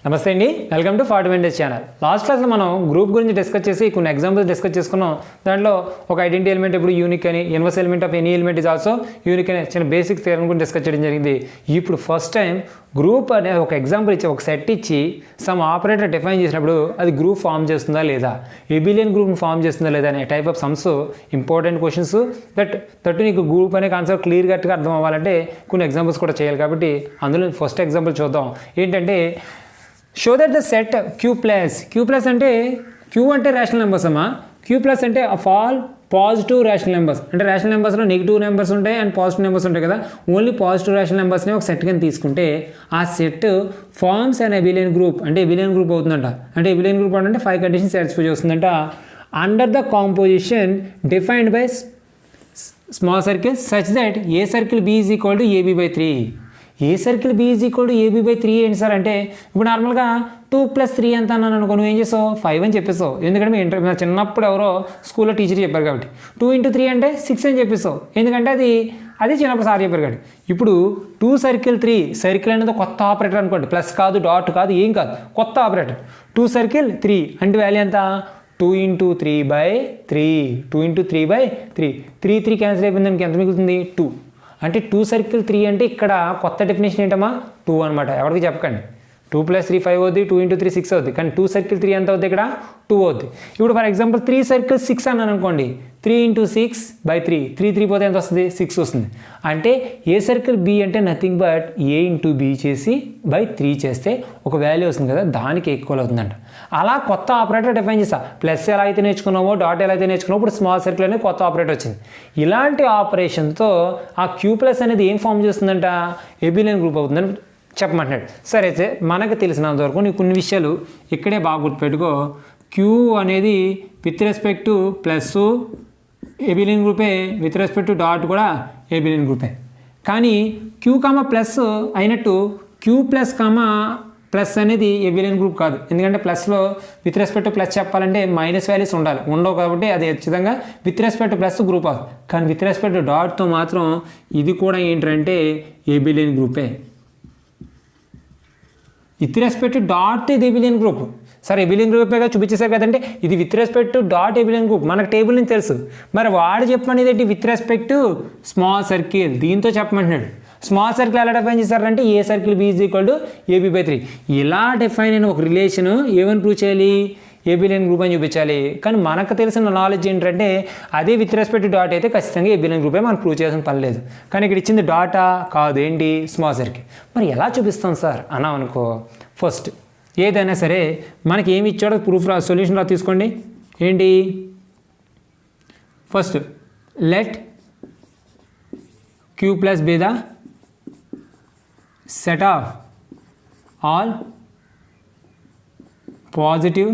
నమస్తే అండి, welcome to ఫార్టిమెంటెస్ channel. Last క్లాస్లో మనం గ్రూప్ గురించి డిస్కస్ చేసి కొన్ని ఎగ్జాంపుల్స్ డిస్కస్ చేసుకున్నాం. దాంట్లో ఒక ఐడెంటిటీ ఎలిమెంట్ ఎప్పుడు యూనిక్ అని, inverse element of any element is also unique అనే చిన్న బేసిక్ థియరం గురించి డిస్కస్ చేయడం జరిగింది. ఇప్పుడు ఫస్ట్ టైం గ్రూప్ అనే ఒక ఎగ్జాంపుల్ ఇచ్చి ఒక సెట్ ఇచ్చి సమ్ ఆపరేటర్ డిఫైన్ చేసినప్పుడు అది గ్రూప్ ఫామ్ చేస్తుందా లేదా, ఎబిలియన్ గ్రూప్ని ఫామ్ చేస్తుందా లేదా అనే type of sums important questions. That నీకు గ్రూప్ అనే కాన్సెప్ట్ క్లియర్ కట్గా అర్థం అవ్వాలంటే కొన్ని ఎగ్జాంపుల్స్ కూడా చేయాలి. కాబట్టి అందులో ఫస్ట్ ఎగ్జాంపుల్ చూద్దాం. ఏంటంటే show that the set Q plus అంటే క్యూ అంటే రేషనల్ నెంబర్స్ అమ్మా. క్యూ ప్లస్ అంటే of all positive rational numbers. అంటే రేషనల్ నెంబర్స్లో నెగిటివ్ నెంబర్స్ ఉంటాయి అండ్ పాజిటివ్ నెంబర్స్ ఉంటాయి కదా. ఓన్లీ పాజిటివ్ రేషనల్ నెంబర్స్ని ఒక సెట్ కింద తీసుకుంటే ఆ set forms and abelian group. అంటే ఎబిలియన్ గ్రూప్ అవుతుందంట. అంటే ఎబిలియన్ గ్రూప్ అంటే 5 కండిషన్స్ సాటిస్ఫై చేస్తుందంట. Under the composition defined by small circles such that A circle B is equal to AB by 3. A circle B is equal to AB by 3 ఏంటి sir అంటే, ఇప్పుడు నార్మల్గా 2 + 3 ఎంత అన్నాను అనుకో, నువ్వు ఏం చేసావు 5 అని చెప్పేసావు. ఎందుకంటే మీ చిన్నప్పుడు ఎవరో స్కూల్లో టీచర్ చెప్పారు కాబట్టి. 2 × 3 అంటే 6 అని చెప్పేసావు. ఎందుకంటే అది చిన్నప్పుడు సార్ చెప్పారు కాబట్టి. ఇప్పుడు 2 సర్కిల్ 3 సర్కిల్ అనేది కొత్త ఆపరేటర్ అనుకోండి. ప్లస్ కాదు, డాట్ కాదు, ఏం కాదు, కొత్త ఆపరేటర్. 2 సర్కిల్ 3 అంటే వాల్యూ ఎంత, 2 × 3/3. 2 × 3/3. 3 క్యాన్సిల్ అయిపోయింది, దానికి ఎంత మిగులుతుంది 2. అంటే 2 సర్కిల్ 3 అంటే ఇక్కడ కొత్త డెఫినేషన్ ఏంటమ్మా 2 అనమాట. ఎవరికి చెప్పకండి. 2 + 3 5 అవుద్ది, 2 × 3 6 అవుద్ది. కానీ 2 సర్కిల్ 3 ఎంత అవుద్ది ఇక్కడ 2 అవుద్ది. ఇప్పుడు ఫర్ ఎగ్జాంపుల్ 3 సర్కిల్ 6 అన్నాను అనుకోండి. 3 × 6/3. 3 పోతే ఎంత వస్తుంది 6 వస్తుంది. అంటే ఏ సర్కిల్ బి అంటే నథింగ్ బట్ ఏ × బి చేసి /3 చేస్తే ఒక వాల్యూ వస్తుంది కదా, దానికి ఈక్వల్ అవుతుందంట. అలా కొత్త ఆపరేటర్ డిఫైన్ చేస్తా. ప్లస్ ఎలా అయితే నేర్చుకున్నావో, డాట్ ఎలా అయితే నేర్చుకున్నావో, ఇప్పుడు స్మాల్ సర్కిల్ అనేది కొత్త ఆపరేటర్ వచ్చింది. ఇలాంటి ఆపరేషన్తో ఆ క్యూ ప్లస్ అనేది ఏం ఫామ్ చేస్తుందంట, ఎబిలియన్ గ్రూప్ అవుతుందని చెప్పమంటున్నాడు. సరే అయితే మనకు తెలిసినంత వరకు నీకు కొన్ని విషయాలు ఇక్కడే బాగా గుర్తుపెట్టుకో. క్యూ అనేది with respect to plus abelian గ్రూపే, విత్ రెస్పెక్ట్ టు డాట్ కూడా ఎబిలియన్ గ్రూపే. కానీ క్యూ కామా ప్లస్ అయినట్టు క్యూ ప్లస్ అనేది ఎబిలియన్ గ్రూప్ కాదు. ఎందుకంటే ప్లస్లో విత్ రెస్పెక్ట్ టు ప్లస్ చెప్పాలంటే మైనస్ వాల్యూస్ ఉండాలి, ఉండవు కాబట్టి అది ఖచ్చితంగా with respect to plus group అవుతుంది. కానీ విత్ రెస్పెక్ట్ టు డాట్తో మాత్రం ఇది కూడా ఏంటంటే ఎబిలియన్ గ్రూపే. విత్ రెస్పెక్ట్ టు డాట్ ఇది ఎబిలియన్ గ్రూప్. సరే ఎబిలియన్ గ్రూపేగా చూపించేసారు కదంటే ఇది with respect to dot abelian group. మనకు టేబుల్ నుంచి తెలుసు. మరి వాడు చెప్పమనేది ఏంటి, with respect to small circle. దీంతో చెప్పమంటున్నాడు. స్మాల్ సర్కిల్ ఎలా డిఫైన్ చేశారంటే A circle B is equal to AB by 3. ఇలా డిఫైన్ అయిన ఒక రిలేషన్ ఏమని ప్రూవ్ చేయాలి, ఎబిలియన్ గ్రూప్ అని చూపించాలి. కానీ మనకు తెలిసిన నాలెడ్జ్ ఏంటంటే అదే విత్ రెస్పెక్ట్ టు డాట్ అయితే ఖచ్చితంగా ఎబిలియన్ గ్రూపే మనం ప్రూవ్ చేయాల్సిన పని లేదు. కానీ ఇక్కడ ఇచ్చింది డాటా కాదు, ఏంటి స్మాల్ సర్కిల్. మరి ఎలా చూపిస్తాం సార్ అన్నాం అనుకో, ఫస్ట్ ఏదైనా సరే మనకి ఏమి ఇచ్చాడో ప్రూఫ్ సొల్యూషన్ రా తీసుకోండి. ఏంటి, first let Q plus be the set of all positive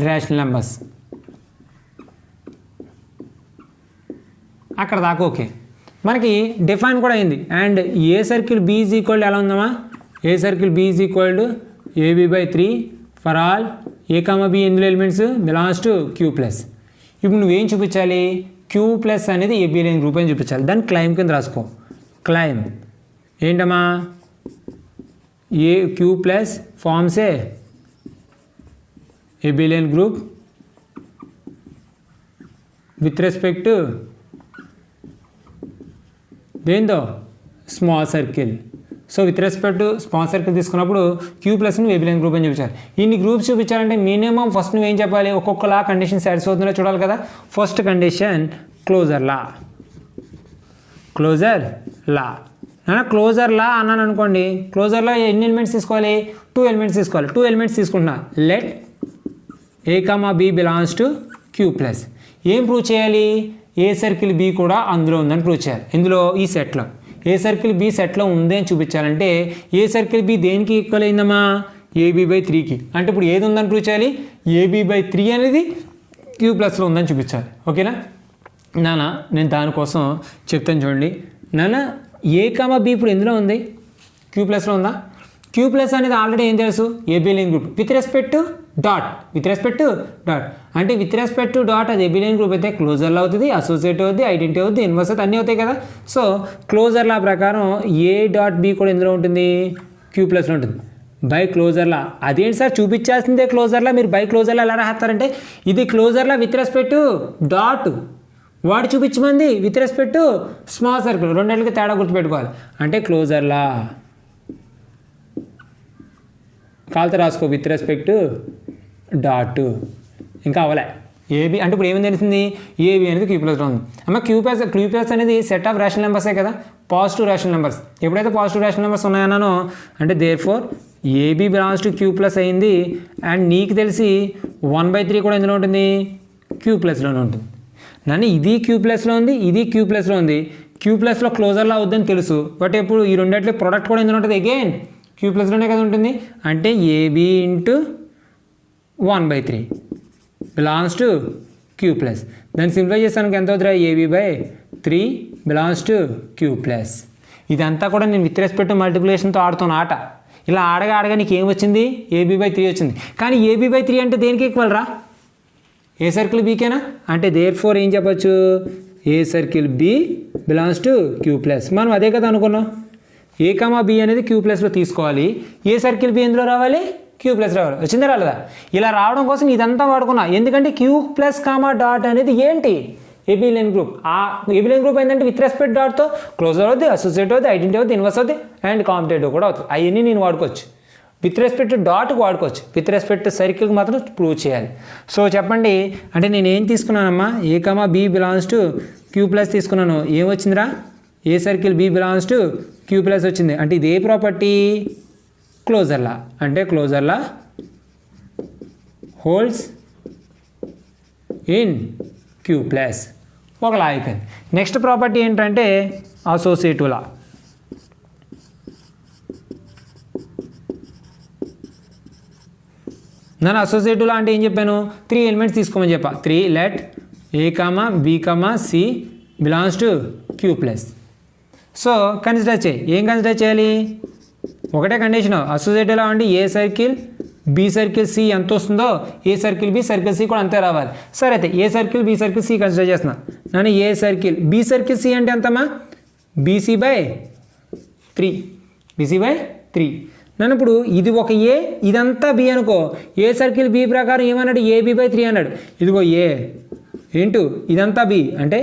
rational numbers. అక్కడ దాకా ఓకే, మనకి డిఫైన్ కూడా అయింది. And A circle B is equal ఎలా ఉందమ్మా, A circle B is equal to AB by 3 for all A comma B ఇందులో elements belongs to Q plus. ఇప్పుడు నువ్వేం చూపించాలి, క్యూ ప్లస్ అనేది ఎబిలియన్ గ్రూప్ అని చూపించాలి. దాన్ని క్లైమ్ కింద రాసుకో. క్లైమ్ ఏంటమ్మా, a Q plus forms a abelian group with respect to దేంతో small circle. So with respect to small circle తీసుకున్నప్పుడు క్యూ ప్లస్ని ఎబిలియన్ గ్రూప్ అని చూపించాలి. ఇన్ని గ్రూప్స్ చూపించాలంటే మినిమం ఫస్ట్ నువ్వేం చెప్పాలి, ఒక్కొక్కలా కండిషన్ సాటిస్ఫై అవుతుందో చూడాలి కదా. First condition closure law. Closure law అన్నాను అనుకోండి. క్లోజర్లో ఎన్ని ఎలిమెంట్స్ తీసుకోవాలి, 2 ఎలిమెంట్స్ తీసుకోవాలి. 2 ఎలిమెంట్స్ తీసుకుంటున్నా. Let A comma B belongs to Q plus. ఏం ప్రూవ్ చేయాలి, ఏ సర్కిల్ బి కూడా అందులో ఉందని ప్రూవ్ చేయాలి. ఇందులో ఈ సెట్లో ఏ సర్కిల్ బి సెట్లో ఉంది అని చూపించాలంటే ఏ సర్కిల్ బి దేనికి ఈక్వల్ అయిందమ్మా, ఏబీ బై 3కి. అంటే ఇప్పుడు ఏది ఉందని ప్రూవ్ చేయాలి, ఏబీ బై 3 అనేది క్యూ ప్లస్లో ఉందని చూపించాలి. ఓకేనా నాన్న, నేను దానికోసం చెప్తాను చూడండి. నాన్న ఏ కామా బి ఇప్పుడు ఎందులో ఉంది, క్యూ ప్లస్లో ఉందా. క్యూ ప్లస్ అనేది ఆల్రెడీ ఏం తెలుసు, ఎబిలియన్ group with respect to dot. అంటే విత్ రెస్పెక్ట్ టు డాట్ అది ఎబిలియన్ గ్రూప్ అయితే క్లోజర్లో అవుతుంది, అసోసియేట్ అవుతుంది, ఐడెంటిటీ అవుతుంది, ఇన్వర్స్ అవుతుంది, అన్నీ అవుతాయి కదా. సో క్లోజర్లా ప్రకారం ఏ డాట్ బి కూడా ఎందులో ఉంటుంది, క్యూ ప్లస్లో ఉంటుంది. బై క్లోజర్లా. అదేంటి సార్ చూపించాల్సిందే క్లోజర్లా, మీరు బై క్లోజర్లా ఎలా రాస్తారంటే ఇది క్లోజర్లా విత్ రెస్పెక్ట్ డాట్, వాడు చూపించమంది విత్ రెస్పెక్ట్ స్మాల్ సర్కిల్, రెండింటికి తేడా గుర్తుపెట్టుకోవాలి. అంటే క్లోజర్లా కాల్తో రాసుకో విత్ రెస్పెక్ట్ డాట్, ఇంకా అవలే ఏబి అంటే ఇప్పుడు ఏమైంది తెలిసింది, ఏబి అనేది క్యూ ప్లస్లో ఉంది. అమ్మ క్యూ ప్లస్ అనేది సెట్ ఆఫ్ రేషనల్ నెంబర్సే కదా, పాజిటివ్ రేషనల్ నెంబర్స్. ఎప్పుడైతే పాజిటివ్ రేషనల్ నెంబర్స్ ఉన్నాయన్నానో అంటే there for a b belongs to Q plus అయింది. అండ్ నీకు తెలిసి 1/3 కూడా ఎందులో ఉంటుంది, క్యూ ప్లస్లోనే ఉంటుంది. నన్ను ఇది క్యూ ప్లస్లో ఉంది, ఇది క్యూ ప్లస్లో ఉంది. క్యూ ప్లస్లో క్లోజర్లా అవుద్దని తెలుసు, బట్ ఇప్పుడు ఈ రెండింటిలో ప్రొడక్ట్ కూడా ఎందులో ఉంటుంది, అగైన్ క్యూ ప్లస్లోనే కదా ఉంటుంది. అంటే AB into 1/3 belongs to Q plus. దాన్ని సింప్లిఫై చేస్తానికి ఎంత అవుతుందా, AB/3 belongs to Q plus. ఇదంతా కూడా నేను విత్ రెస్పెక్ట్ మల్టిప్లికేషన్తో ఆడుతున్న ఆట. ఇలా ఆడగా నీకు ఏం వచ్చింది, AB/3 వచ్చింది. కానీ AB/3 అంటే దేనికి ఈక్వల్ రా, ఏ సర్కిల్ బీకేనా. అంటే దేర్ ఫోర్ ఏం చెప్పచ్చు, A circle B belongs to Q plus. మనం అదే కదా అనుకున్నాం, ఏ కామా బి అనేది క్యూ ప్లస్లో తీసుకోవాలి, ఏ సర్కిల్ బి ఎందులో రావాలి, క్యూ ప్లస్ రావాలి. వచ్చిందా రాలేదా. ఇలా రావడం కోసం ఇదంతా వాడుకున్నా, ఎందుకంటే క్యూ ప్లస్ కామా డాట్ అనేది ఏంటి, ఏబిలియన్ గ్రూప్. ఆ ఏబిలియన్ గ్రూప్ ఏంటంటే విత్ రెస్పెక్ట్ డాట్తో క్లోజర్ అవుతుంది, అసోసియేట్ అవుతుంది, ఐడెంటిటీ అవుతుంది, ఇన్వర్స్ అవుతుంది, అండ్ కాంపిటేటివ్ కూడా అవుతుంది. అవన్నీ నేను వాడుకోవచ్చు. విత్ రెస్పెక్ట్ డాట్కి వాడుకోవచ్చు, విత్ రెస్పెక్ట్ సర్కిల్కి మాత్రం ప్రూవ్ చేయాలి. సో చెప్పండి, అంటే నేను ఏం తీసుకున్నానమ్మా, A comma B belongs to Q plus తీసుకున్నాను. ఏమొచ్చిందిరా, A circle B belongs to Q plus వచ్చింది. అంటే ఇది ఏ ప్రాపర్టీ, క్లోజర్లా. అంటే క్లోజర్లా హోల్డ్స్ ఇన్ క్యూ ప్లస్. ఒకలా అయిపోయింది. నెక్స్ట్ ప్రాపర్టీ ఏంటంటే అసోసియేటివ్ లా. నేను అసోసియేటివ్ లా అంటే ఏం చెప్పాను, 3 ఎలిమెంట్స్ తీసుకోమని చెప్పా. 3 let A comma B comma C belongs to Q plus. So consider చేయి, ఏం కన్సిడర్ చేయాలి, ఒకటే కండిషన్. అసోసియేటివ్ లా అంటే A circle B circle C ఎంత వస్తుందో A circle B circle C కూడా అంతే రావాలి. సరే అయితే A circle B circle C consider చేస్తున్నా. నన్ను A circle B circle C అంటే ఎంతమ్మా, BC/3. BC/3. నన్ను ఇప్పుడు ఇది ఒక ఏ, ఇదంతా బి అనుకో. ఏ సర్కిల్ బి ప్రకారం ఏమన్నాడు, AB/3 అన్నాడు. ఇదిగో ఏ ఇంటూ ఇదంతా బి అంటే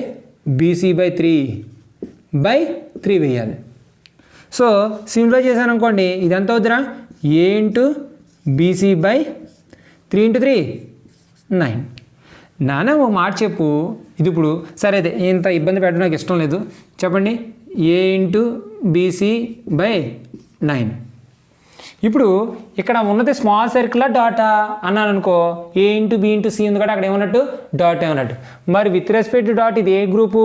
BC/3/3 వేయాలి. సో సింప్లిఫై చేశాను అనుకోండి, ఇదంతా వద్దురా, ఏ ఇంటూ BC/3 × 3 9. నాన్న ఓ మాట చెప్పు, ఇది ఇప్పుడు సరే అయితే ఇంత ఇబ్బంది పెట్టడం నాకు ఇష్టం లేదు, చెప్పండి. ఏ ఇంటూ BC/9. ఇప్పుడు ఇక్కడ ఉన్నది స్మాల్ సర్కిల్ డాటా అన్నాను అనుకో, ఏ ఇంటూ బి ఇంటూ సి ఉంది కదా, అక్కడ ఏమన్నట్టు డాట్ ఏమన్నట్టు. మరి విత్ రెస్పెక్ట్ డాట్ ఇది ఏ గ్రూపు,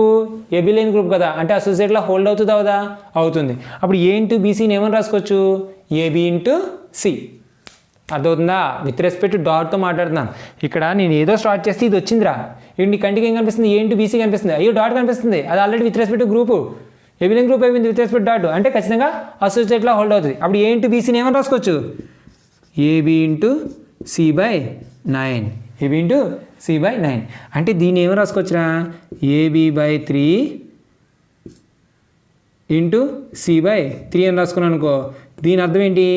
ఏబిలియన్ గ్రూప్ కదా, అంటే అసోసియేట్లో హోల్డ్ అవుతుంది అవుదా, అవుతుంది. అప్పుడు ఏ ఇంటూ బీసీని ఏమని రాసుకోవచ్చు, ఏబి ఇంటూ సి. అర్థమవుతుందా, విత్ రెస్పెక్ట్ డాట్తో మాట్లాడుతున్నాను. ఇక్కడ నేను ఏదో స్టార్ట్ చేస్తే ఇది వచ్చిందిరా, ఇప్పుడు నీ కంటికి ఏం కనిపిస్తుంది, ఏ ఇంటూ బీసీ కనిపిస్తుంది, అయ్యో డాట్ కనిపిస్తుంది, అది already with respect group, abelian group అయిపోయింది విత్ రెస్పెక్ట్ డాట్, అంటే ఖచ్చితంగా అసోసియేట్లో హోల్డ్ అవుతుంది. అప్పుడు ఏ ఇంటూ బీసీని ఏమని రాసుకోవచ్చు, AB into C/9. AB into C/9 అంటే దీన్ని ఏమని రాసుకోవచ్చురా, AB/3 ఇంటూ C/3 అని రాసుకున్నాను అనుకో. దీని అర్థం ఏంటి,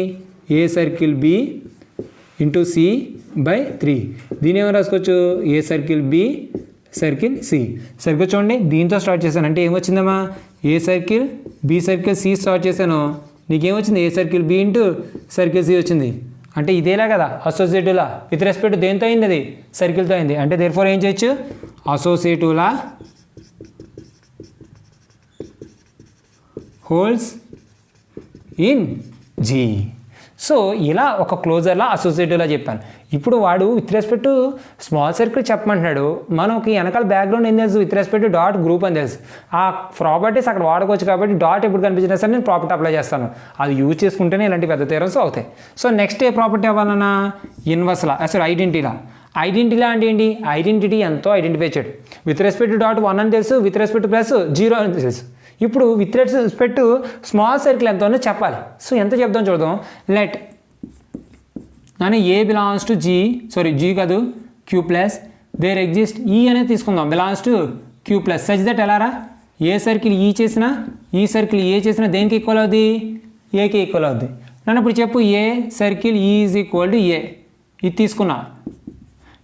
A circle B into C/3. దీని ఏమని రాసుకోవచ్చు, A circle B circle C. సరిగ్గా చూడండి, దీంతో స్టార్ట్ చేశాను అంటే ఏమొచ్చిందమ్మా, A circle B circle C start చేశాను, నీకేమొచ్చింది, A circle B into circle C వచ్చింది. అంటే ఇదేలా కదా అసోసియేటివ్లా, విత్ రెస్పెక్ట్ దేంతో అయింది, అది సర్కిల్తో అయింది. అంటే దేర్ఫోర్ ఏం చేయొచ్చు, అసోసియేటివ్లా హోల్డ్స్ ఇన్ జీ. సో ఇలా ఒక క్లోజర్లా అసోసియేటివ్లా చెప్పాను. ఇప్పుడు వాడు విత్ రెస్పెక్ట్ స్మాల్ సర్కిల్ చెప్పమంటున్నాడు, మనకి వెనకాల బ్యాక్గ్రౌండ్ ఏం తెలుసు, విత్ రెస్పెక్ట్ డాట్ గ్రూప్ అని తెలుసు. ఆ ప్రాపర్టీస్ అక్కడ వాడుకోవచ్చు కాబట్టి డాట్ ఎప్పుడు కనిపించినా సరే నేను ప్రాపర్టీ అప్లై చేస్తాను, అది యూజ్ చేసుకుంటేనే ఇలాంటి పెద్ద థియరమ్స్ అవుతాయి. సో నెక్స్ట్ ఏ ప్రాపర్టీ అవ్వాలన్నా, ఇన్వర్స్లా, అసలు ఐడెంటిటీలా. ఐడెంటిటీలా అంటే ఏంటి, ఐడెంటిటీ ఎంతో ఐడెంటిఫై చేయడు. విత్ రెస్పెక్ట్ డాట్ 1 అని తెలుసు, విత్ రెస్పెక్ట్ ప్లస్ 0 అని తెలుసు. ఇప్పుడు విత్ రెస్పెక్ట్ స్మాల్ సర్కిల్ ఎంత ఉందో చెప్పాలి. సో ఎంత చెప్దాం చూద్దాం. లెట్ నన్ను A belongs to G, sorry G కాదు Q plus, where exist E అనేది తీసుకుందాం, belongs to Q plus such that ఎలారా, ఏ సర్కిల్ ఈ చేసినా ఈ సర్కిల్ ఏ చేసినా దేనికి ఈక్వల్ అవుద్ది, ఏకి ఈక్వల్ అవుద్ది. నన్ను ఇప్పుడు చెప్పు ఏ సర్కిల్ ఈ ఈజ్ ఈక్వల్ టు ఏ ఇది తీసుకున్నా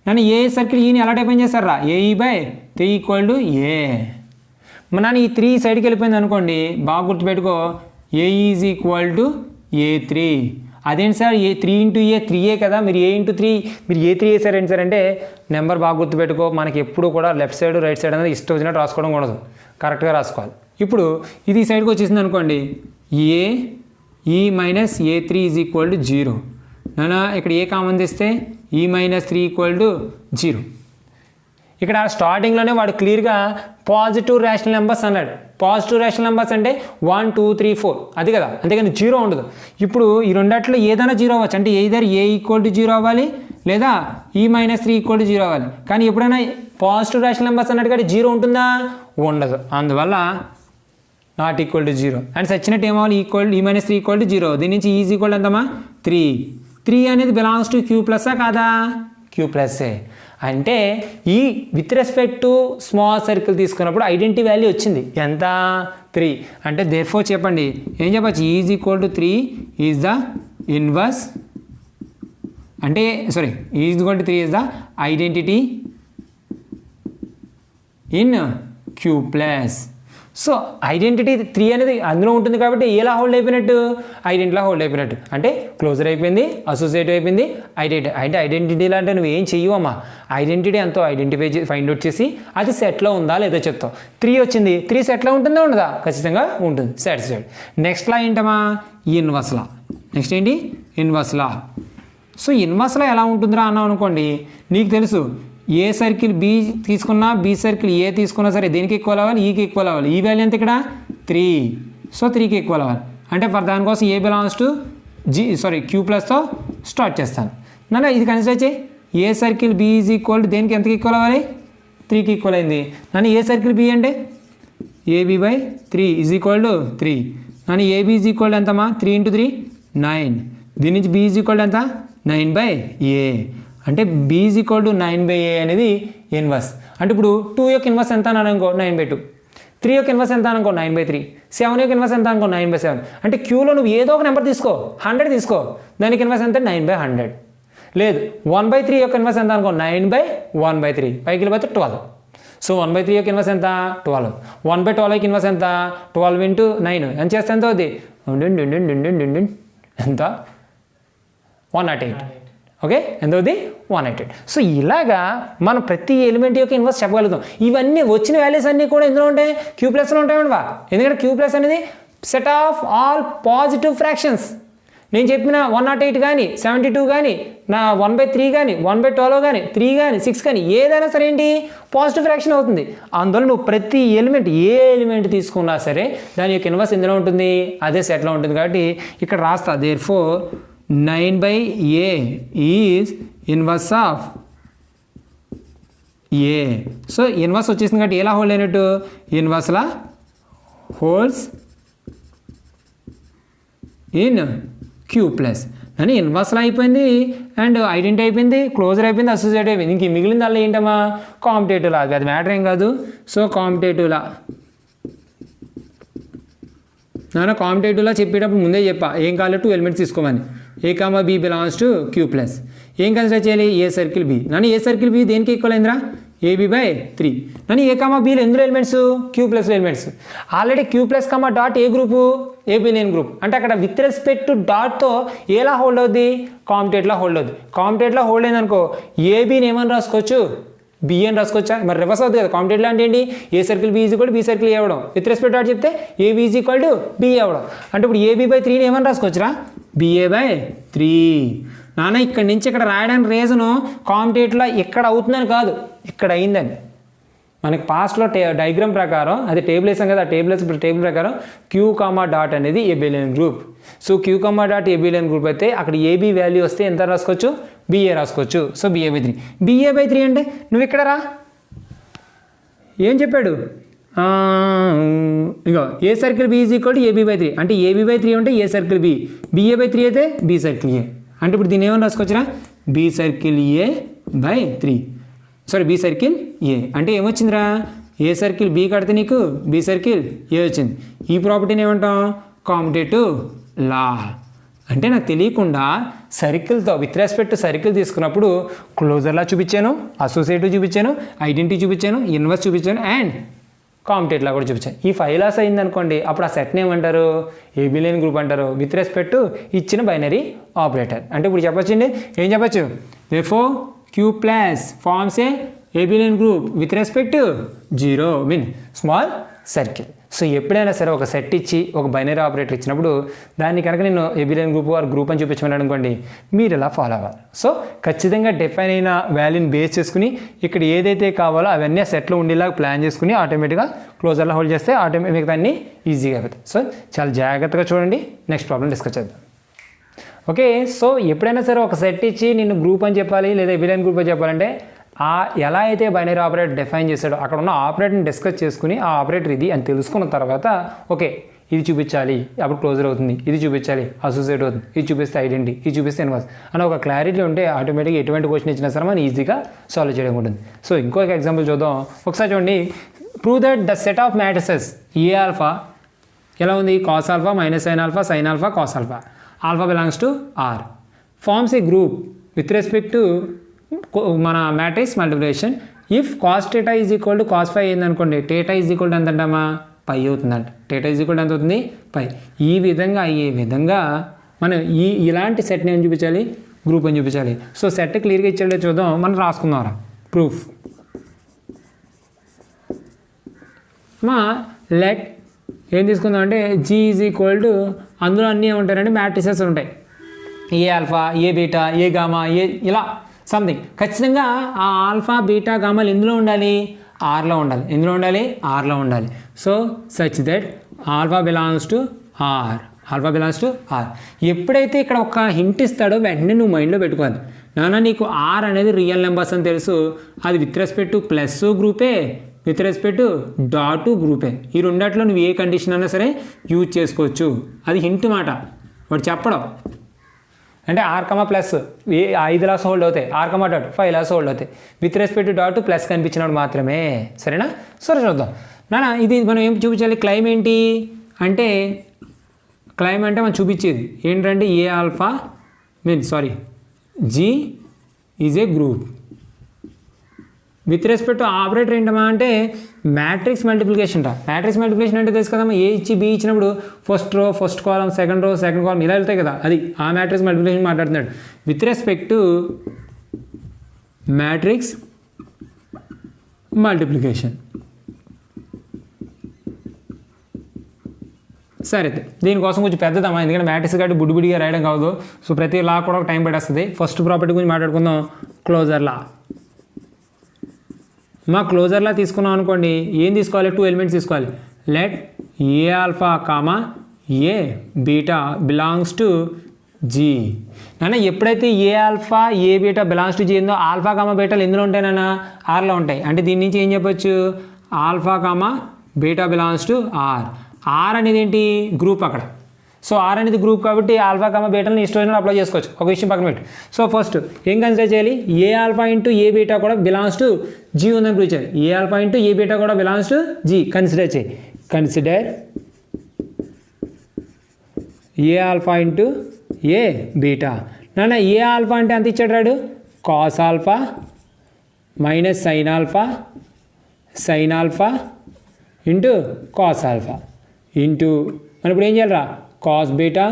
నన్ను ఏ సర్కిల్ ఈని ఎలా డిఫైన్ చేస్తారా ఏఈ బై 3 ఈక్వల్ టు ఏ నన్ను ఈ 3 సైడ్కి వెళ్ళిపోయింది అనుకోండి బాగా గుర్తుపెట్టుకో ఏ ఈజ్ ఈక్వల్ టు ఏ3 అదేంటి సార్ ఏ 3 ఇంటూ ఏ 3ఏ కదా మీరు ఏ ఇంటూ 3 మీరు ఏ3 వేసారేంటి సార్ అంటే నెంబర్ బాగా గుర్తుపెట్టుకో మనకి ఎప్పుడు కూడా లెఫ్ట్ సైడ్ రైట్ సైడ్ అనేది ఇష్టం వచ్చినట్టు రాసుకోవడం కూడదు కరెక్ట్గా రాసుకోవాలి ఇప్పుడు ఇది ఈ సైడ్కి వచ్చేసింది అనుకోండి ఏ ఈ మైనస్ ఏ3 ఈజ్ ఈక్వల్ టు 0 నానా ఇక్కడ ఏ కామన్ తెస్తే ఈ మైనస్ 3 ఈక్వల్ టు 0 ఇక్కడ స్టార్టింగ్లోనే వాడు క్లియర్గా పాజిటివ్ రేషనల్ నెంబర్స్ అన్నాడు పాజిటివ్ రేషనల్ నెంబర్స్ అంటే 1 2 3 4 అది కదా అంతేగాని 0 ఉండదు ఇప్పుడు ఈ రెండాట్లో ఏదైనా 0 అవ్వచ్చు అంటే ఏదర్ ఏ ఈక్వల్ టు 0 అవ్వాలి లేదా ఈ మైనస్ 3 ఈక్వల్ టు 0 అవ్వాలి కానీ ఎప్పుడైనా పాజిటివ్ రేషనల్ నెంబర్స్ అన్నట్టు కానీ 0 ఉంటుందా ఉండదు అందువల్ల నాట్ ఈక్వల్ టు 0 అండ్ సచ్చినట్టు ఏమవ్వాలి ఈక్వల్ ఈ మైనస్ 3 ఈక్వల్ టు 0 దీని నుంచి ఈజ్ ఈక్వల్ ఎంతమ్మా 3 అనేది బిలాంగ్స్ టు క్యూ ప్లస్సా కాదా క్యూ ప్లస్సే అంటే ఈ with respect to small circle తీసుకున్నప్పుడు ఐడెంటిటీ వాల్యూ వచ్చింది ఎంత 3 అంటే దేర్ఫోర్ చెప్పండి ఏం చెప్పచ్చు is equal to 3 is the inverse అంటే sorry is equal to 3 is the identity in Q plus so identity 3 అనేది అందులో ఉంటుంది కాబట్టి ఎలా హోల్డ్ అయిపోయినట్టు ఐడెంటిటీలా హోల్డ్ అయిపోయినట్టు అంటే క్లోజర్ అయిపోయింది అసోసియేటివ్ అయిపోయింది ఐడెంటిటీ అంటే ఐడెంటిటీలా అంటే నువ్వు ఏం చెయ్యవమ్మా ఐడెంటిటీ ఎంతో ఐడెంటిఫై ఫైండ్ అవుట్ చేసి అది సెట్లో ఉందా లేదో చెప్తావు 3 వచ్చింది 3 సెట్లో ఉంటుందా ఉండదా ఖచ్చితంగా ఉంటుంది సాటిస్ఫైడ్ నెక్స్ట్ లా ఏంటమ్మా ఇన్వర్స్ లా నెక్స్ట్ ఏంటి inverse law so inverse law ఎలా ఉంటుందిరా అన్నావు అనుకోండి నీకు తెలుసు ఏ సర్కిల్ బి తీసుకున్నా బి సర్కిల్ ఏ తీసుకున్నా సరే దేనికి ఈక్వల్ అవ్వాలి ఈకి ఈక్వల్ అవ్వాలి ఈ వాల్యూ ఎంత ఇక్కడ 3 సో 3కి ఈక్వల్ అవ్వాలి అంటే ఫర్ దానికోసం ఏ బిలాంగ్స్ టు క్యూ ప్లస్తో స్టార్ట్ చేస్తాను నన్ను ఇది కన్సిడర్ చేయి A circle B is equal to దేనికి ఎంతకి ఈక్వల్ అవ్వాలి 3కి ఈక్వల్ అయింది నన్ను ఏ సర్కిల్ బి అంటే AB by 3 is equal to 3 నన్ను ఏబి ఈజ్ ఈక్వల్ ఎంతమ్మా 3 ఇంటూ 3 9 దీని నుంచి బి ఈజ్ ఈక్వల్ ఎంత 9 బై ఏ అంటే B is equal to 9 by A అనేది ఇన్వర్స్ అంటే ఇప్పుడు 2 యొక్క ఇన్వర్స్ ఎంత అని అనుకో 9 బై 2 3 యొక్క ఇన్వర్స్ ఎంత అనుకో 9 బై 3 7 యొక్క ఇన్వర్స్ ఎంత అనుకో 9 బై 7 అంటే క్యూలో నువ్వు ఏదో ఒక నెంబర్ తీసుకో 100 తీసుకో దానికి ఇన్వర్స్ ఎంత 9 బై 100 లేదు 1 బై 3 యొక్క ఇన్వర్స్ ఎంత అనుకో 9 బై 1 బై 3 పైకి వెళ్ళిపోతే 12 సో 1 బై 3 యొక్క ఇన్వర్స్ ఎంత 12 1 బై 12 యొక్క ఇన్వర్స్ ఎంత 12 ఇంటూ 9 ఎంత చేస్తే ఎంత అవుతుంది ఎంత 108 ఓకే ఎంత అవుతుంది 108 సో ఇలాగా మనం ప్రతి ఎలిమెంట్ యొక్క ఇన్వర్స్ చెప్పగలుగుతాం ఇవన్నీ వచ్చిన వాల్యూస్ అన్నీ కూడా ఎందులో ఉంటాయి క్యూ ప్లస్లో ఉంటాయండి ఎందుకంటే క్యూ ప్లస్ అనేది set of all positive fractions నేను చెప్పిన 108 కానీ 72 కానీ నా 1/3 కానీ 1/12 కానీ 3 కానీ 6 కానీ ఏదైనా సరే ఏంటి పాజిటివ్ ఫ్రాక్షన్ అవుతుంది అందువల్ల నువ్వు ప్రతి ఎలిమెంట్ ఏ ఎలిమెంట్ తీసుకున్నా సరే దాని యొక్క ఇన్వర్స్ ఎందులో ఉంటుంది అదే సెట్లో ఉంటుంది కాబట్టి ఇక్కడ రాస్తా therefore 9 by A is inverse of A so inverse వచ్చేసింది కాబట్టి ఎలా హోల్డ్ అయినట్టు ఇన్వర్స్లా హోల్డ్స్ ఇన్ క్యూ ప్లస్ అని ఇన్వర్స్లా అయిపోయింది అండ్ ఐడెంటిటీ అయిపోయింది క్లోజర్ అయిపోయింది అసోసియేట్ అయిపోయింది ఇంక మిగిలింది అలా ఏంటమ్మా కాంపిటేటివ్ లా అది మ్యాటర్ ఏం కాదు సో కాంపిటేటివ్ లా నాన్న కాంపిటేటివ్లా చెప్పేటప్పుడు ముందే చెప్పా ఏం కావాలి 2 ఎలిమెంట్స్ తీసుకోమని A comma B belongs to Q plus ఏం కన్సిడర్ చేయాలి ఏ సర్కిల్ బి నన్ను ఏ సర్కిల్ బి దేనికి ఈక్వల్ అయిందిరా ఏబి బై 3 నన్ను ఏ కామా బీలో ఎందులో elements Q plus elements already Q plus comma dot a group abelian group అంటే అక్కడ విత్ రెస్పెక్ట్ టు డాట్తో ఎలా హోల్డ్ అవుద్ది కాంపిటేట్లో హోల్డ్ అవుద్ది కాంపిటేట్లో హోల్డ్ అయిందనుకో ఏబీని ఏమని రాసుకోవచ్చు బి అని రాసుకోవచ్చా మరి రివర్స్ అవుతుంది కదా కాంపిటేట్లో అంటే ఏంటి A circle B is equal B circle A అవ్వడం విత్ రెస్పెక్ట్ డాట్ చెప్తే AB is equal to B అవ్వడం అంటే ఇప్పుడు ఏబి బై 3ని ఏమని రాసుకోవచ్చురా బిఏ బై 3 నాన్న ఇక్కడి నుంచి ఇక్కడ రాయడానికి రీజను కాంపిటేట్లో ఇక్కడ అవుతుందని కాదు ఇక్కడ అయిందని మనకి పాస్ట్లో డయాగ్రామ్ ప్రకారం అది టేబుల్ వేసాం కదా ఆ టేబుల్ ప్రకారం క్యూ కామా డాట్ అనేది abelian group so Q comma dot abelian group అయితే అక్కడ ఏబీ వాల్యూ వస్తే ఎంత రాసుకోవచ్చు బిఏ రాసుకోవచ్చు so BA by 3 BA by 3 అంటే నువ్వు ఇక్కడ రా ఏం చెప్పాడు ఇగో A circle B is equal to AB by 3 అంటే ఏబీ బై 3 అంటే A circle B BA by 3 అయితే బి సర్కిల్ ఏ అంటే ఇప్పుడు దీన్ని ఏమని రాసుకోవచ్చురా B circle A by 3 sorry B circle A అంటే ఏమొచ్చిందిరా ఏ సర్కిల్ బి కడితే నీకు బి సర్కిల్ ఏ వచ్చింది ఈ ప్రాపర్టీని ఏమంటాం కాంపిటేటివ్ లా అంటే నాకు తెలియకుండా సర్కిల్తో విత్ రెస్పెక్ట్ టు సర్కిల్ తీసుకున్నప్పుడు క్లోజర్లా చూపించాను, అసోసియేటివ్ చూపించాను, ఐడెంటిటీ చూపించాను, ఇన్వర్స్ చూపించాను అండ్ కాంపిటేట్లా కూడా చూపించాను. ఈ 5 లాస్ అయింది అనుకోండి, అప్పుడు ఆ సెట్ని ఏమంటారు? ఏబిలియన్ గ్రూప్ అంటారు విత్ రెస్పెక్ట్ టు ఇచ్చిన బైనరీ ఆపరేటర్. అంటే ఇప్పుడు చెప్పొచ్చండి, ఏం చెప్పచ్చు? therefore Q plus forms a abelian group with respect to 0 mean small circle. So ఎప్పుడైనా సరే ఒక సెట్ ఇచ్చి ఒక బైనరీ ఆపరేటర్ ఇచ్చినప్పుడు దాన్ని కనుక నేను ఏబిలియన్ గ్రూప్ ఆర్ గ్రూప్ అని చూపించమని అనుకోండి, మీరు ఇలా ఫాలో అవ్వాలి. సో ఖచ్చితంగా డిఫైన్ అయిన వాల్యూని బేస్ చేసుకుని ఇక్కడ ఏదైతే కావాలో అవన్నీ ఆ సెట్లో ఉండేలాగా ప్లాన్ చేసుకుని ఆటోమేటిక్గా క్లోజర్లో హోల్డ్ చేస్తే ఆటోమేటిక్గా అన్నీ ఈజీగా అవుతాయి. సో చాలా జాగ్రత్తగా చూడండి. నెక్స్ట్ ప్రాబ్లం డిస్కస్ చేద్దాం. ఓకే, సో ఎప్పుడైనా సరే ఒక సెట్ ఇచ్చి నేను గ్రూప్ అని చెప్పాలి లేదా ఏబిలియన్ గ్రూప్ అని చెప్పాలంటే ఎలా అయితే బైనరీ ఆపరేటర్ డిఫైన్ చేశాడో అక్కడ ఉన్న ఆపరేటర్ని డిస్కస్ చేసుకుని ఆ ఆపరేటర్ ఇది అని తెలుసుకున్న తర్వాత ఓకే ఇది చూపించాలి అప్పుడు క్లోజర్ అవుతుంది, ఇది చూపించాలి అసోసియేట్ అవుతుంది, ఇది చూపిస్తే ఐడెంటిటీ, ఇది చూపిస్తే ఇన్వర్స్ అని ఒక క్లారిటీ ఉంటే ఆటోమేటిక్గా ఎటువంటి క్వశ్చన్ ఇచ్చినా సరే మనం ఈజీగా సాల్వ్ చేయడం ఉంటుంది. సో ఇంకొక ఎగ్జాంపుల్ చూద్దాం. ఒకసారి చూడండి. Prove that the set of matrices A alpha ఎలా ఉంది? Cos alpha minus sine alpha sine alpha cos alpha alpha belongs to R forms a group with respect to మన matrix multiplication if cos theta is equal to cos 5 అయిందనుకోండి, theta is equal to ఎంత అంటామా? పై అవుతుందంట. Theta is equal to ఎంత అవుతుంది? పై. ఈ విధంగా మనం ఇలాంటి సెట్ని ఏం చూపించాలి? గ్రూప్ అని చూపించాలి. సో సెట్ క్లియర్గా ఇచ్చాడే చూద్దాం, మనం రాసుకుందాం. ప్రూఫ్ లెట్ ఏం తీసుకుందాం అంటే జీ ఈజ్ ఈక్వల్ టు అందులో అన్నీ ఏముంటాయంటే మ్యాట్రిసెస్ ఉంటాయి. ఏ alpha, A beta, A gamma, ఇలా సంథింగ్. ఖచ్చితంగా ఆ ఆల్ఫా బీటా గామాలు ఎందులో ఉండాలి? ఆర్లో ఉండాలి. ఎందులో ఉండాలి? ఆర్లో ఉండాలి. So such that alpha belongs to R. Alpha belongs to R. ఎప్పుడైతే ఇక్కడ ఒక హింట్ ఇస్తాడో వెంటనే నువ్వు మైండ్లో పెట్టుకోవాలి. నాన్న నీకు ఆర్ అనేది రియల్ నెంబర్స్ అని తెలుసు, అది విత్ రెస్పెక్ట్ టు ప్లస్ గ్రూపే, విత్ రెస్పెక్ట్ టు డాట్ గ్రూపే. ఈ రెండాట్లో నువ్వు ఏ కండిషన్ అయినా సరే యూజ్ చేసుకోవచ్చు. అది హింట్ మాట, వాడు చెప్పడం. అంటే R comma plus 5 laws hold అవుతాయి, R comma dot 5 laws hold అవుతాయి. With respect to dot plus కనిపించినప్పుడు మాత్రమే. సరేనా? సరే చూద్దాం. నాన్న ఇది మనం ఏం చూపించాలి? క్లైమ్ ఏంటి అంటే క్లైమ్ అంటే మనం చూపించేది ఏంటంటే A alpha G is a group with respect to operator ఏంటమ్మా అంటే మ్యాట్రిక్స్ మల్టిప్లికేషన్ రా. మ్యాట్రిక్స్ మల్టిప్లికేషన్ అంటే తెలుసు కదమ్మా, ఏ ఇచ్చి బి ఇచ్చినప్పుడు first row first column, second row second column ఇలా వెళ్తాయి కదా, అది ఆ మ్యాట్రిక్స్ మల్టిప్లికేషన్ మాట్లాడుతున్నాడు. With respect to matrix multiplication. సరే, దీనికోసం కొంచెం పెద్దదమ్మా, ఎందుకంటే మ్యాట్రిక్స్ కాబట్టి బుడిబుడిగా రాయడం కాదు. సో ప్రతి లా కూడా ఒక టైం పట్టేస్తుంది. ఫస్ట్ ప్రాపర్టీ గురించి మాట్లాడుకుందాం. క్లోజర్ లా. క్లోజర్లా తీసుకున్నాం అనుకోండి, ఏం తీసుకోవాలి? 2 ఎలిమెంట్స్ తీసుకోవాలి. Let A alpha comma A beta belongs to G. నాన్న ఎప్పుడైతే A alpha A beta belongs to G ఉందో ఆల్ఫా కామా బీటాలు ఎందులో ఉంటాయి నాన్న? ఆర్లో ఉంటాయి. అంటే దీని నుంచి ఏం చెప్పొచ్చు? Alpha comma beta belongs to R. R అనేది ఏంటి? గ్రూప్ అక్కడ. సో ఆర్ అనేది గ్రూప్ కాబట్టి ఆల్ఫా కామా బీటాలను ఇష్టం అప్లై చేసుకోవచ్చు. ఒక విషయం పక్కన పెట్టి. సో ఫస్ట్ ఏం కన్సిడర్ చేయాలి? A alpha into A beta కూడా బిలాంగ్స్ టు జీ ఉందని పిలిచారు. A alpha into A beta కూడా బిలాంగ్స్ టు జీ. కన్సిడర్ చేయి. Consider A alpha into A beta. నాన్న ఏ ఆల్ఫా అంటే ఎంత ఇచ్చాడు రాడు? Cos alpha minus sine alpha into cos alpha into మనం ఇప్పుడు ఏం చేయాలరా? Cos beta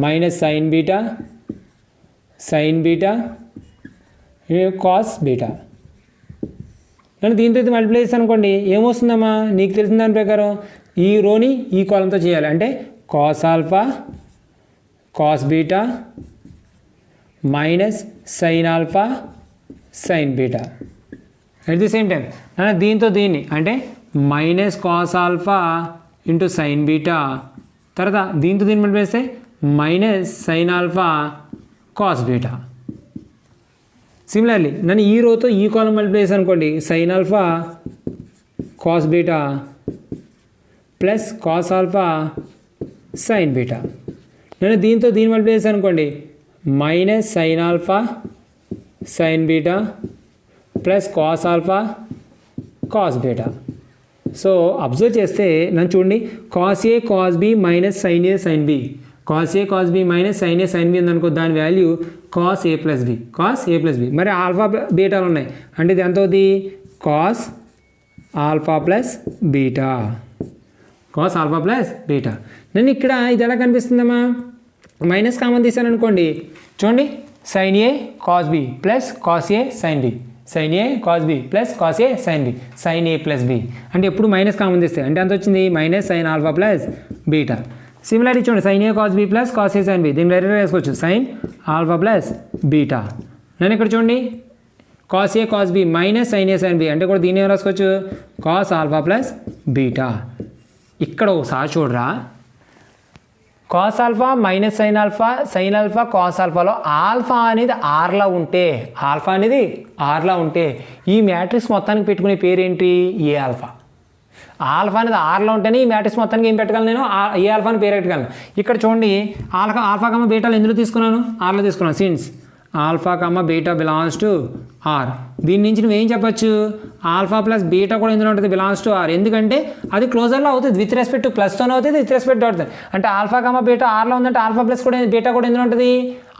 minus sine beta cos beta. నేను దీంతో అయితే మల్టిప్లై చేస్తాను అనుకోండి, ఏమొస్తుందమ్మా? నీకు తెలిసిన దాని ప్రకారం ఈ రోని ఈ కాలంతో చేయాలి. అంటే cos alpha cos beta minus sine alpha sine beta. At the same time దీంతో దీన్ని అంటే minus cos alpha into sine beta, తర్వాత దీంతో దీన్ని మల్టిప్లై చేస్తే minus sine alpha cos beta. Similarly నన్ను ఈ రోతో ఈ కాలం మల్టిప్లై చేశాను అనుకోండి, sine alpha cos beta plus cos alpha sine beta. నేను దీంతో దీన్ని మల్టిప్లై చేశాను అనుకోండి, minus sine alpha sine beta plus cos alpha cos beta. So observe చేస్తే నన్ను చూడండి, cos A cos B minus sine A sine B cos A cos B minus sine A sine B ఉందనుకో, దాని value cos A plus B, cos A plus B. మరి alpha బీటాలు ఉన్నాయి అంటే ఇది ఎంత అవుతుంది, cos alpha plus beta, cos alpha plus beta. నేను ఇక్కడ ఇది ఎలా కనిపిస్తుందమ్మా, మైనస్ కామన్ తీసాను అనుకోండి, చూడండి sine A cos B plus cos A sine B, sine A cos B plus cos A sine B, sine A plus B. అంటే ఎప్పుడు minus common తీస్తే అంటే ఎంత వచ్చింది, minus sine alpha plus beta. Similarly చూడండి sine A cos B plus cos A sine B, దీన్ని డైరెక్ట్గా వేసుకోవచ్చు సైన్ ఆల్ఫా ప్లస్ బీటా. నేను ఇక్కడ చూడండి cos A cos B minus sine A sine B అంటే కూడా దీన్ని ఏం రాసుకోవచ్చు, కాస్ ఆల్ఫా ప్లస్ బీటా. ఇక్కడ ఒకసారి చూడరా, cos alpha minus sine alpha cos ఆల్ఫాలో ఆల్ఫా అనేది ఆర్లా ఉంటే, ఆల్ఫా అనేది ఆర్లా ఉంటే ఈ మ్యాట్రిక్స్ మొత్తానికి పెట్టుకునే పేరు ఏంటి, ఏ ఆల్ఫా. ఆల్ఫా అనేది ఆర్లో ఉంటేనే ఈ మ్యాట్రిక్స్ మొత్తానికి ఏం పెట్టగలను, నేను ఏ ఆల్ఫా అని పేరు పెట్టగలను. ఇక్కడ చూడండి ఆల్ఫా కమ్మ బీటాలు ఎందులో తీసుకున్నాను, ఆర్లో తీసుకున్నాను. Since alpha comma beta belongs to R, దీని నుంచి నువ్వు ఏం చెప్పచ్చు, ఆల్ఫా ప్లస్ బీటా కూడా ఎందులో ఉంటుంది, బిలాంగ్స్ టు ఆర్. ఎందుకంటే అది క్లోజర్లో అవుతుంది, విత్ రెస్పెక్ట్ టు ప్లస్తోనే అవుతుంది, విత్ రెస్పెక్ట్ టు అవుతుంది. అంటే ఆల్ఫా కమ్మ బీటా ఆర్లో ఉందంటే ఆల్ఫా ప్లస్ కూడా బీటా కూడా ఎందులో ఉంటుంది,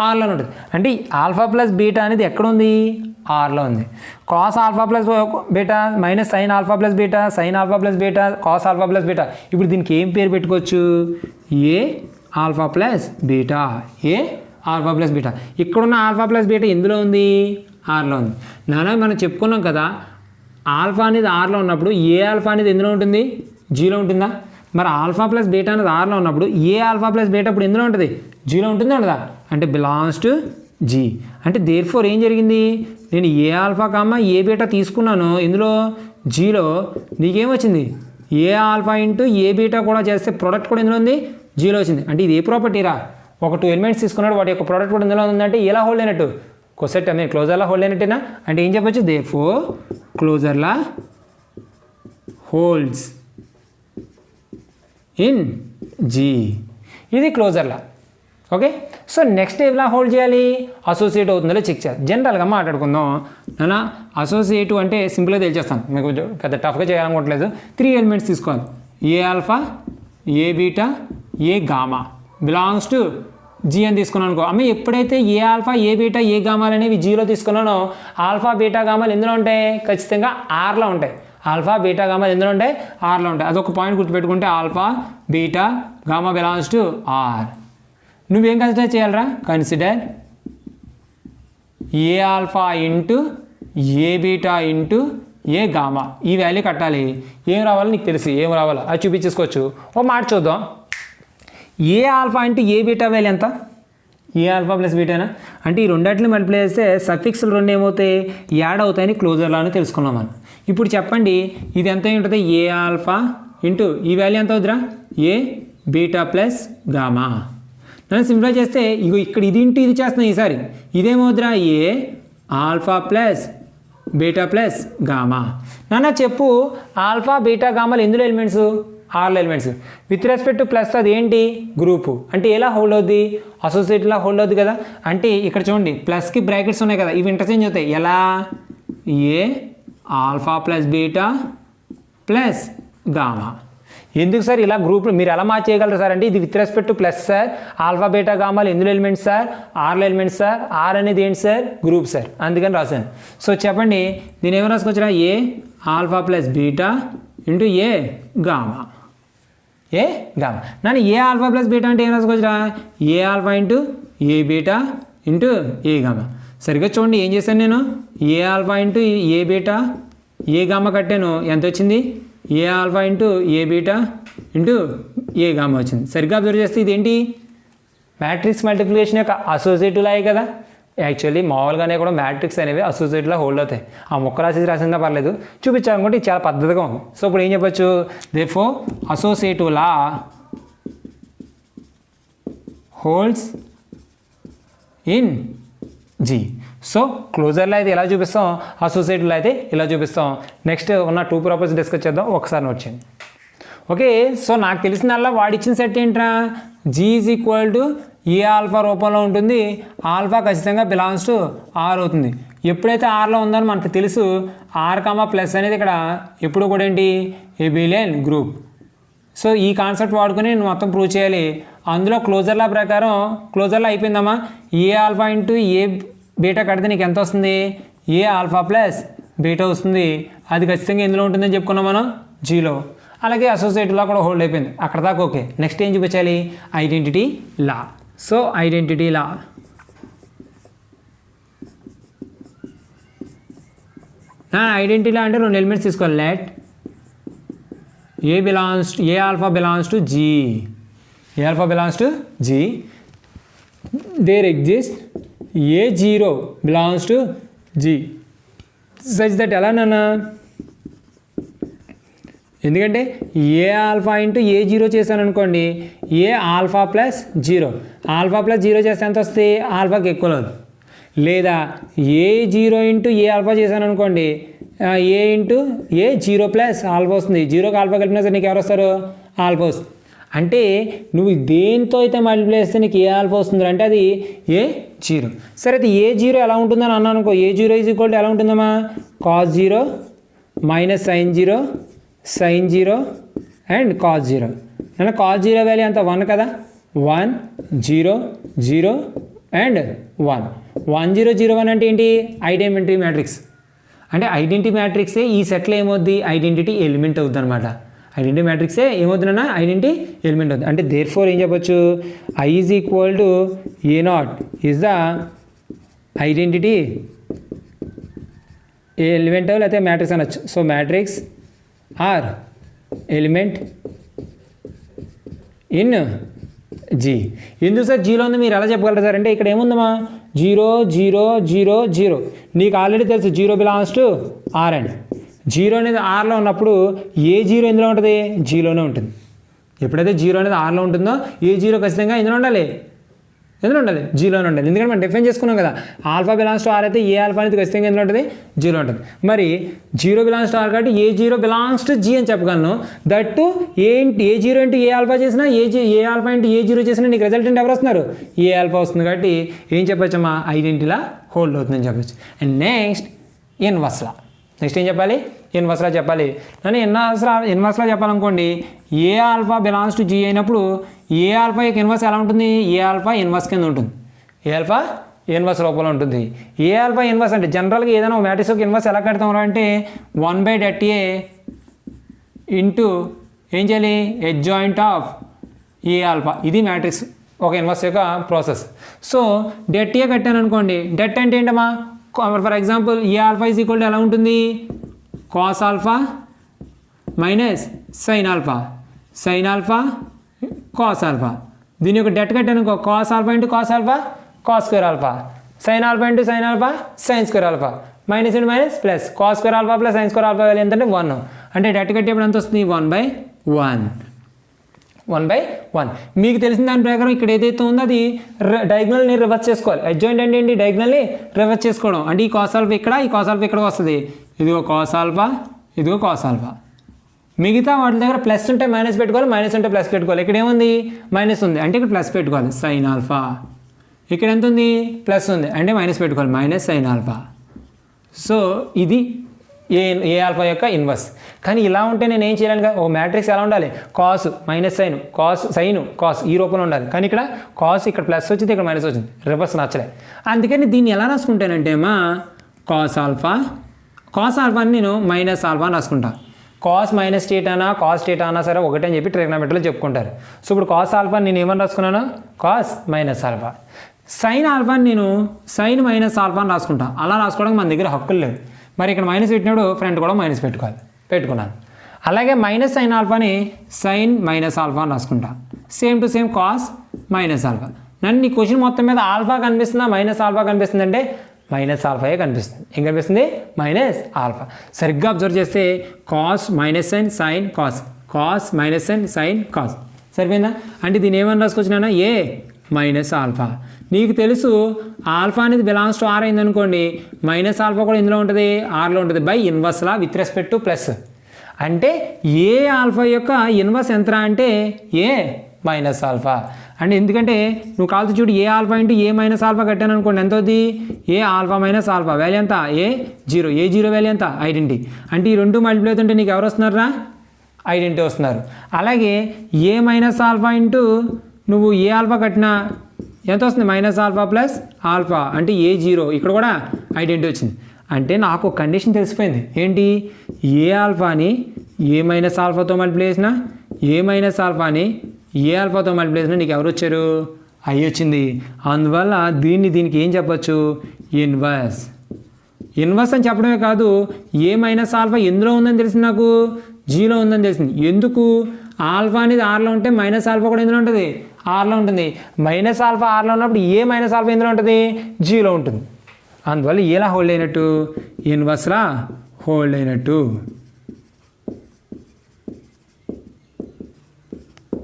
ఆర్లో ఉంటుంది. అంటే ఆల్ఫా ప్లస్ బీటా అనేది ఎక్కడ ఉంది, ఆర్లో ఉంది. Cos alpha plus beta minus sine alpha plus beta, sine alpha plus beta cos alpha plus beta. ఇప్పుడు దీనికి ఏం పేరు పెట్టుకోవచ్చు, A alpha plus beta, A alpha plus beta. ఇక్కడున్న ఆల్ఫా ప్లస్ బీటా ఎందులో ఉంది, ఆర్లో ఉంది. నాన్న మనం చెప్పుకున్నాం కదా, ఆల్ఫా అనేది ఆర్లో ఉన్నప్పుడు ఏ ఆల్ఫా అనేది ఎందులో ఉంటుంది, జీలో ఉంటుందా. మరి ఆల్ఫా ప్లస్ బీటా అనేది ఆర్లో ఉన్నప్పుడు ఏ ఆల్ఫా ప్లస్ బీటా ఇప్పుడు ఎందులో ఉంటుంది, జీలో ఉంటుందా ఉండదా, అంటే బిలాంగ్స్ టు జీ. అంటే దేర్ ఫోర్ ఏం జరిగింది, నేను ఏ ఆల్ఫా కామ ఏ బీటా తీసుకున్నాను, ఇందులో జీలో నీకేమొచ్చింది, ఏ ఆల్ఫా ఇంటూ ఏ బీటా కూడా చేస్తే ప్రోడక్ట్ కూడా ఎందులో ఉంది, జీలో వచ్చింది. అంటే ఇది ఏ ప్రాపర్టీరా, ఒక 2 ఎలిమెంట్స్ తీసుకున్నాడు వాటి యొక్క ప్రోడక్ట్ కూడా ఎందులో ఉందంటే ఎలా హోల్డ్ అయినట్టు, కొసెట్ ఐ మీన్ క్లోజర్లా హోల్డ్ అయినట్టేనా. అంటే ఏం చెప్పచ్చు, దేర్ ఫోర్ క్లోజర్లా హోల్డ్స్ ఇన్ జీ, ఇది క్లోజర్లా. ఓకే, సో నెక్స్ట్ ఎలా హోల్డ్ చేయాలి, అసోసియేట్ అవుతుందో చెక్ చేయాలి. జనరల్గా మాట్లాడుకుందాం నాన్న, అసోసియేటివ్ అంటే సింపుల్గా తెలిచేస్తాను, మీకు పెద్ద టఫ్గా చేయాలనుకోవట్లేదు. 3 ఎలిమెంట్స్ తీసుకోవాలి, A alpha A beta A gamma belongs to G అని తీసుకున్నాను అనుకో. అమ్మ ఎప్పుడైతే ఏ ఆల్ఫా ఏ బీటా ఏ గామాలు అనేవి జీలో తీసుకున్నానో, ఆల్ఫా బీటా గామాలు ఎందులో ఉంటాయి, ఖచ్చితంగా ఆర్లో ఉంటాయి. ఆల్ఫా బీటా గామాలు ఎందులో ఉంటాయి, ఆర్లో ఉంటాయి. అదొక పాయింట్ గుర్తుపెట్టుకుంటే alpha beta gamma belongs to R. నువ్వేం కన్సిడర్ చేయాలరా, consider A alpha into A beta into A gamma, ఈ వాల్యూ కట్టాలి. ఏం రావాలో నీకు తెలుసు, ఏం రావాలో అది చూపించేసుకోవచ్చు. ఓ మాట చూద్దాం, ఏ alpha into A beta value ఎంత, ఏ ఆల్ఫా ప్లస్ బీటానా. అంటే ఈ రెండాటిని మల్టిప్లై చేస్తే సఫిక్స్లు 2 ఏమవుతాయి, యాడ్ అవుతాయని క్లోజర్లో అని తెలుసుకున్నాం మనం. ఇప్పుడు చెప్పండి ఇది ఎంత ఉంటుంది, ఏ ఆల్ఫా ఇంటూ ఈ వాల్యూ ఎంత అవుతుందిరా, ఏ బీటా ప్లస్ గామా. నన్ను సింప్లిఫై చేస్తే ఇగో ఇక్కడ ఇది ఇంటూ ఇది చేస్తున్నాం, ఈసారి ఇదేమవుతుందిరా, A alpha plus beta plus gamma. నాన్న చెప్పు, ఆల్ఫా బీటా గామాలు ఎందులో ఎలిమెంట్స్, ఆర్లో elements. With respect to plus అది ఏంటి, గ్రూపు. అంటే ఎలా హోల్డ్ అవుద్ది, అసోసియేట్లా హోల్డ్ అవుద్ది కదా. అంటే ఇక్కడ చూడండి ప్లస్కి బ్రాకెట్స్ ఉన్నాయి కదా, ఇవి ఇంటర్చేంజ్ అవుతాయి. ఎలా, A alpha plus beta plus gamma. ఎందుకు సార్ ఇలా గ్రూప్ మీరు ఎలా మార్చేయగలరు సార్ అంటే, ఇది with respect to plus sir, alpha beta గామాలు ఎందులో ఎలిమెంట్స్ సార్, ఆర్లో ఎలిమెంట్స్ సార్. ఆర్ అనేది ఏంటి సార్, గ్రూప్ సార్, అందుకని రాశాను. సో చెప్పండి దీని ఏమైనా రాసుకోవచ్చురా, ఏ alpha plus beta into A gamma, A gamma. నన్ను ఏ ఆల్ఫా ప్లస్ బీటా అంటే ఏం రాసుకోవచ్చురా, ఏ alpha into A beta into A gamma. సరిగ్గా చూడండి ఏం చేశాను నేను, ఏ alpha into A beta A gamma కట్టాను, ఎంత వచ్చింది, ఏ alpha into A beta into A gamma వచ్చింది. సరిగ్గా అబ్జర్వ్ చేస్తే ఇదేంటి, మ్యాట్రిక్స్ మల్టిప్లికేషన్ యొక్క అసోసియేటివ్ లాగే కదా. యాక్చువల్లీ మామూలుగానే కూడా మ్యాట్రిక్స్ అనేవి అసోసియేటివ్లో హోల్డ్ అవుతాయి. ఆ మొక్క రాసినా పర్లేదు, చూపించాలనుకుంటే ఇది చాలా పద్ధతిగా ఉంది. సో ఇప్పుడు ఏం చెప్పచ్చు, therefore associative law holds in G. So క్లోజర్లో అయితే ఎలా చూపిస్తాం, అసోసియేటివ్లో అయితే ఇలా చూపిస్తాం. నెక్స్ట్ ఉన్న 2 ప్రాపర్టీస్ డిస్కస్ చేద్దాం, ఒకసారి నోట్ చేయండి. ఓకే, సో నాకు తెలిసినల్లా వాడిచ్చిన సెట్ ఏంట్రా, G is equal to A alpha రూపంలో ఉంటుంది, ఆల్ఫా ఖచ్చితంగా బిలాంగ్స్ టు ఆర్ అవుతుంది. ఎప్పుడైతే ఆర్లో ఉందని మనకు తెలుసు, ఆర్ కామా ప్లస్ అనేది ఇక్కడ ఎప్పుడు కూడా ఏంటి, ఎబిలియన్ గ్రూప్. సో ఈ కాన్సెప్ట్ వాడుకొని నేను మొత్తం ప్రూవ్ చేయాలి. అందులో క్లోజర్ లా ప్రకారం క్లోజర్ లా అయిపోయిందమ్మా. ఏ ఆల్ఫా ఇంటూ ఏ బీటా కడితే నీకు ఎంత వస్తుంది? ఏ ఆల్ఫా ప్లస్ బీటా వస్తుంది. అది ఖచ్చితంగా ఎందులో ఉంటుందని చెప్పుకున్నాం మనం, జీలో. అలాగే అసోసియేటివ్లా కూడా హోల్డ్ అయిపోయింది, అక్కడ దాకా ఓకే. నెక్స్ట్ ఏం చూపించాలి? Identity law. So identity law identity law అంటే 2 ఎలిమెంట్స్ తీసుకోవాలి. Let A alpha belongs to G. A alpha belongs to G. There exist A zero belongs to G such that ఎలా నాన్న? ఎందుకంటే A alpha into A zero చేశాను అనుకోండి, A alpha plus zero. Alpha plus zero చేస్తే ఎంత వస్తుంది? ఆల్ఫాకి ఎక్కువ లేదు. లేదా A zero into A alpha చేశాను అనుకోండి, A into A zero plus alpha వస్తుంది. జీరోకి ఆల్ఫా కలిపినా సరే నీకు ఎవరు వస్తారు? ఆల్ఫా వస్తుంది. అంటే నువ్వు దేంతో అయితే మల్టిప్లై చేస్తే నీకు ఏ ఆల్ఫా వస్తుంది అంటే అది ఏ జీరో. సరే అయితే ఏ జీరో ఎలా ఉంటుందని అన్నాను అనుకో, ఏ జీరో ఈజ్ ఈక్వల్ టు ఎలా ఉంటుందమ్మా? Cos zero minus sine zero, sine zero and cos zero. అంటే కాస్ జీరో వాల్యూ అంత 1 కదా. 1 0 0 అండ్ 1. 1 0 0 1 అంటే ఏంటి? Identity matrix. అంటే ఐడెంటిటీ మ్యాట్రిక్సే ఈ సెట్లో ఏమవుద్ది? ఐడెంటిటీ ఎలిమెంట్ అవుద్ది అనమాట. ఐడెంటిటీ మ్యాట్రిక్సే ఏమవుతుందన్నా? ఐడెంటిటీ ఎలిమెంట్ అవుతుంది. అంటే దేర్ ఫోర్ ఏం చెప్పొచ్చు? I is equal to A naught is the identity element లేకపోతే మ్యాట్రిక్స్ అనొచ్చు. So matrix are element in G. ఎందుకు సార్ జీలో ఉంది మీరు ఎలా చెప్పగలరు సార్ అంటే, ఇక్కడ ఏముందమ్మా? 0 0 0 0. నీకు ఆల్రెడీ తెలుసు zero belongs to R and zero అనేది ఆర్లో ఉన్నప్పుడు ఏ జీరో ఎందులో ఉంటుంది? జీలోనే ఉంటుంది. ఎప్పుడైతే జీరో అనేది ఆర్లో ఉంటుందో ఏ జీరో ఖచ్చితంగా ఎందులో ఉండాలి? ఎందులో ఉండాలి? జీరోనే ఉండాలి. ఎందుకంటే మనం డిఫైన్ చేసుకున్నాం కదా, ఆల్ఫా బిలాంగ్స్ టు ఆర్ అయితే ఏ ఆల్ఫా అనేది ఖచ్చితంగా ఎందులో ఉంటుంది? జీరో ఉంటుంది. మరి జీరో బిలాంగ్స్ టు ఆర్ కాబట్టి ఏ జీరో బిలాంగ్స్ టు జీ అని చెప్పగలను. That A zero into A alpha చేసినా ఏ ఆల్ఫా ఇంటూ ఏ జీరో చేసినా నీకు రిజల్టెంట్ ఎవరు వస్తున్నారు? ఏ ఆల్ఫా వస్తుంది. కాబట్టి ఏం చెప్పచ్చమ్మా? ఐడెంటిటీలా హోల్డ్ అవుతుందని చెప్పచ్చు. And next ఇన్వర్స్లా. నెక్స్ట్ ఏం చెప్పాలి? ఇన్వర్స్లా చెప్పాలి. కానీ ఇన్వర్స్లా చెప్పాలనుకోండి, ఏ ఆల్ఫా బిలాంగ్స్ టు జీ అయినప్పుడు ఏ ఆల్ఫా యొక్క ఇన్వర్స్ ఎలా ఉంటుంది? ఏ ఆల్ఫా ఇన్వర్స్ కింద ఉంటుంది. ఏ ఆల్ఫా ఇన్వర్స్ రూపంలో ఉంటుంది. ఏ ఆల్ఫా ఇన్వర్స్ అంటే జనరల్గా ఏదైనా మ్యాట్రిక్స్ యొక్క ఇన్వర్స్ ఎలా కడతాం అంటే 1/A ఇంటూ ఏం చేయాలి? Adjoint of A alpha. ఇది మ్యాట్రిక్స్ ఒక ఇన్వర్స్ యొక్క ప్రాసెస్. సో డెట్ ఏ కట్టాను అనుకోండి, డెట్ అంటే ఏంటమ్మా? For example A alpha is equal to ఎలా ఉంటుంది? Cos alpha minus sine alpha, sine alpha cos alpha. దీని యొక్క డెట్ కట్టాను అనుకో, cos alpha into cos alpha cos square alpha, sine alpha into sine alpha sine square alpha, minus into minus plus cos square alpha plus sign square alpha value ఎంతంటే 1. అంటే debt కట్టేప్పుడు ఎంత వస్తుంది? 1/1. 1/1. మీకు తెలిసిన దాని ప్రకారం ఇక్కడ ఏదైతే ఉందో అది డయాగ్నల్ని రివర్స్ చేసుకోవాలి. అడ్జాయింట్ అంటే ఏంటి? డయాగ్నల్ని రివర్స్ చేసుకోవడం. అంటే ఈ కాస్ ఆల్ఫా ఇక్కడ, ఈ కాస్ ఆల్ఫా ఇక్కడ వస్తుంది. ఇదిగో కాస్ ఆల్ఫా, ఇదిగో కాస్ ఆల్ఫా. మిగతా వాటి దగ్గర ప్లస్ ఉంటే మైనస్ పెట్టుకోవాలి, మైనస్ ఉంటే ప్లస్ పెట్టుకోవాలి. ఇక్కడ ఏముంది? మైనస్ ఉంది అంటే ఇక్కడ ప్లస్ పెట్టుకోవాలి. Sine alpha. ఇక్కడ ఎంత ఉంది? ప్లస్ ఉంది అంటే మైనస్ పెట్టుకోవాలి, మైనస్ సైన్ ఆల్ఫా. సో ఇది ఏ ఆల్ఫా యొక్క ఇన్వర్స్. కానీ ఇలా ఉంటే నేను ఏం చేయాలి? ఓ మ్యాట్రిక్స్ ఎలా ఉండాలి? Cos minus sine, cos sine cos ఈ రూపంలో ఉండాలి. కానీ ఇక్కడ కాస్ ఇక్కడ ప్లస్ వచ్చింది, ఇక్కడ మైనస్ వచ్చింది, రివర్స్ నచ్చలే. అందుకని దీన్ని ఎలా రాసుకుంటానంటే కాస్ ఆల్ఫా, కాస్ ఆల్ఫాని నేను మైనస్ ఆల్ఫా అని రాసుకుంటాను. Cos minus theta cos theta అన్నా సరే ఒకటే అని చెప్పి ట్రిగ్నోమెట్రీలో చెప్పుకుంటారు. సో ఇప్పుడు కాస్ ఆల్ఫా నేను ఏమని రాసుకున్నాను? Cos minus alpha. సైన్ ఆల్ఫాని నేను సైన్ మైనస్ ఆల్ఫా అని రాసుకుంటాను. అలా రాసుకోవడానికి మన దగ్గర హక్కులు లేవు. మరి ఇక్కడ మైనస్ పెట్టినప్పుడు ఫ్రంట్ కూడా మైనస్ పెట్టుకున్నాను. అలాగే మైనస్ సైన్ ఆల్ఫాని సైన్ మైనస్ ఆల్ఫా అని రాసుకుంటాను. Same to same cos minus alpha. నన్ను ఈ క్వశ్చన్ మొత్తం మీద ఆల్ఫా కనిపిస్తుందా మైనస్ ఆల్ఫా కనిపిస్తుంది అంటే మైనస్ ఆల్ఫాయే కనిపిస్తుంది. ఏం కనిపిస్తుంది? Minus alpha. సరిగ్గా అబ్జర్వ్ చేస్తే cos minus sine sine cos, cos minus sine sine cos. సరిపోయిందా? అంటే దీన్ని ఏమని రాసుకొచ్చినా? ఏ మైనస్ ఆల్ఫా. నీకు తెలుసు ఆల్ఫా అనేది బిలాంగ్స్ టు ఆర్ అయిందనుకోండి, మైనస్ ఆల్ఫా కూడా ఇందులో ఉంటుంది, ఆర్లో ఉంటుంది. By inverse law with respect to plus. అంటే ఏ ఆల్ఫా యొక్క ఇన్వర్స్ ఎంత అంటే ఏ మైనస్ ఆల్ఫా. అంటే ఎందుకంటే నువ్వు కాల్చి చూడు, ఏ ఆల్ఫా ఇంటూ ఏ మైనస్ ఆల్ఫా కట్టాను అనుకోండి, ఎంత అవుతుంది? ఏ ఆల్ఫా మైనస్ ఆల్ఫా వాల్యూ ఎంత? ఏ జీరో. ఏ జీరో వాల్యూ ఎంత? ఐడెంటిటీ. అంటే ఈ రెండు మల్టిప్లై అవుతుంటే నీకు ఎవరు వస్తున్నారా? ఐడెంటిటీ వస్తున్నారు. అలాగే ఏ మైనస్ ఆల్ఫా ఇంటూ నువ్వు ఏ ఆల్ఫా కట్టినా ఎంత వస్తుంది, మైనస్ ఆల్ఫా ప్లస్ ఆల్ఫా అంటే ఏ జీరో, ఇక్కడ కూడా ఐడెంటిటీ వచ్చింది. అంటే నాకు ఒక కండిషన్ తెలిసిపోయింది ఏంటి, ఏ ఆల్ఫాని ఏ మైనస్ ఆల్ఫాతో మల్టిప్లై చేసిన, ఏ మైనస్ ఆల్ఫాని ఏ ఆల్ఫాతో మల్టిప్లై చేసిన నీకు ఎవరు వచ్చారు, ఐ వచ్చింది. అందువల్ల దీనికి ఏం చెప్పచ్చు, ఇన్వర్స్. ఇన్వర్స్ అని చెప్పడమే కాదు, ఏ మైనస్ ఆల్ఫా ఎందులో ఉందని తెలిసింది, నాకు జీలో ఉందని తెలిసింది. ఎందుకు, ఆల్ఫా అనేది ఆర్లో ఉంటే మైనస్ ఆల్ఫా కూడా ఎందులో ఉంటుంది, ఆర్లో ఉంటుంది. మైనస్ ఆల్ఫా ఆర్లో ఉన్నప్పుడు ఏ మైనస్ ఆల్ఫా ఎందులో ఉంటుంది, జీలో ఉంటుంది. అందువల్ల ఎలా హోల్డ్ అయినట్టు, ఇన్వర్స్లా హోల్డ్ అయినట్టు.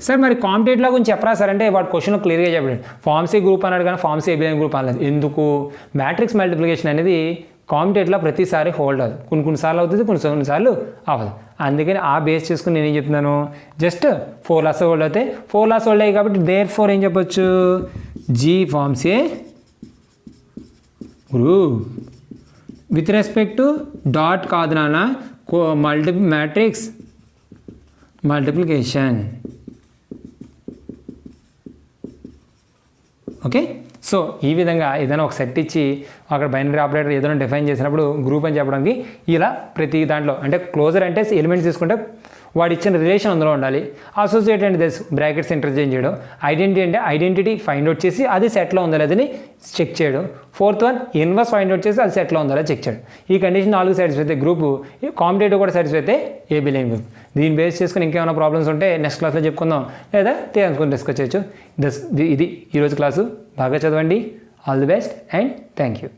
సార్ మరి కాంపిటేటివ్లో గురించి చెప్పరా సార్ అంటే వాడు క్వశ్చన్లో క్లియర్గా చెప్పాడు. ఫార్మసీ గ్రూప్ అన్నాడు కానీ ఫార్మసీ ఏబిలైన్ గ్రూప్ అనలేదు. ఎందుకు, మ్యాట్రిక్స్ మల్టిప్లికేషన్ అనేది కాంపిటేటివ్లో ప్రతిసారి హోల్డ్ అవ్వదు, కొన్నిసార్లు అవుతుంది, కొన్నిసార్లు అవ్వదు. అందుకని ఆ బేస్ చేసుకుని నేనేం చెప్తున్నాను, జస్ట్ 4 లాస్ హోల్డ్ అవుతాయి. 4 లాస్ హోల్డ్ అయ్యి కాబట్టి దేర్4 ఏం చెప్పొచ్చు, G forms a group with respect to dot కాదు నాన్న, మ్యాట్రిక్స్ మల్టిప్లికేషన్. ఓకే, సో ఈ విధంగా ఏదైనా ఒక సెట్ ఇచ్చి అక్కడ బైనరీ ఆపరేటర్ ఏదైనా డిఫైన్ చేసినప్పుడు గ్రూప్ అని చెప్పడానికి ఇలా ప్రతి దాంట్లో అంటే క్లోజర్ అంటే ఎలిమెంట్స్ తీసుకుంటే వాడు ఇచ్చిన రిలేషన్ అందులో ఉండాలి. అసోసియేట్ అంటే తెలుసు, బ్రాకెట్స్ ఇంటర్చేంజ్ చేయడం. ఐడెంటిటీ అంటే ఐడెంటిటీ ఫైండ్ అవుట్ చేసి అది సెట్లో ఉందో లేదని చెక్ చేయడం. 4th one inverse find out చేసి అది సెట్లో ఉందో లేదో చెక్ చేయడం. ఈ కండిషన్ 4 సాటిస్ఫై అయితే గ్రూపు, కాంపిటేటివ్ కూడా సాటిస్ఫై అయితే ఏబిలైన్ గ్రూప్. దీన్ని బేస్ చేసుకుని ఇంకేమైనా ప్రాబ్లమ్స్ ఉంటే నెక్స్ట్ క్లాస్లో చెప్పుకుందాం, లేదా తెలుసుకొని డిస్కస్ చేయొచ్చు. ఇది ఈరోజు క్లాసు. బాగా చదవండి. All the best and thank you.